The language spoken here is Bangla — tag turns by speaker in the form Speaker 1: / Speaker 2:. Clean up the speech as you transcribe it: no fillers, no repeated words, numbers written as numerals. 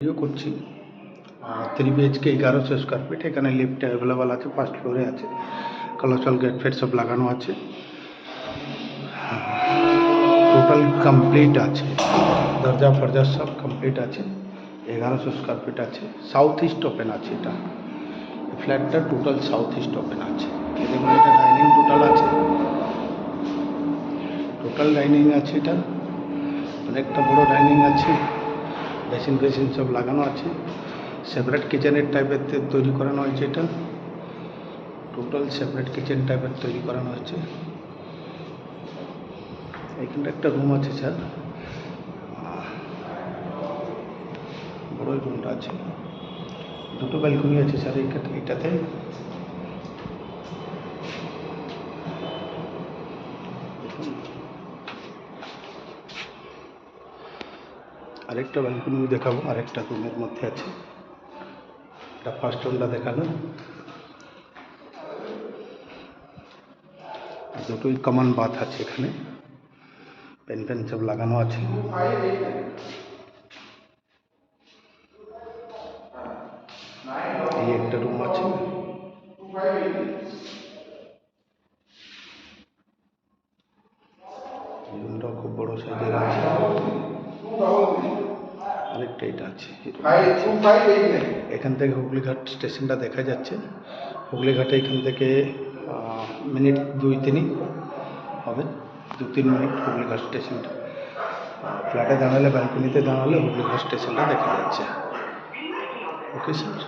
Speaker 1: ভিডিও করছি 3 BHK 1100 স্কোয়ার ফিট। এখানে লিফট অ্যাভেলেবল আছে, ফার্স্ট ফ্লোরে আছে, কলাচল গেট ফেট সব লাগানো আছে, টোটাল কমপ্লিট আছে, দরজা ফরজা সব কমপ্লিট আছে। 1100 স্কোয়ার ফিট আছে, সাউথ ইস্ট ওপেন আছে। এটা ফ্ল্যাটটা টোটাল সাউথ ইস্ট ওপেন আছে। দেখুন এটা ডাইনিং টোটাল আছে, টোটাল ডাইনিং আছে। এটা অনেকটা বড় ডাইনিং আছে, বেসিন ফেসিন সব লাগানো আছে, সেপারেট কিচেনের টাইপের তৈরি করানো হয়েছে। এটা টোটাল সেপারেট কিচেন টাইপের তৈরি করানো হয়েছে। এখানটা একটা রুম আছে স্যার, বড় রুমটা আছে, দুটো ব্যালকনি আছে স্যার এইটাতে। আরেকটা ব্যালকনি দেখাবো, আরেকটা রুমের মধ্যে আছে। এটা ফার্স্ট রুমটা দেখালো, দুটোই কমন বাথ আছে। এখানে পেন ফ্যান সব লাগানো আছে। এই একটা রুম আছে, রুমটাও খুব বড় সাইজের আছে। আরেকটা এটা আছে, এখান থেকে হুগলিঘাট স্টেশনটা দেখা যাচ্ছে। হুগলিঘাটে এখান থেকে মিনিট 2-3 হবে, 2-3 মিনিট হুগলিঘাট স্টেশনটা। ফ্ল্যাটে দাঁড়ালে, ব্যালকনিতে দাঁড়ালে হুগলিঘাট স্টেশনটা দেখা যাচ্ছে। Okay sir.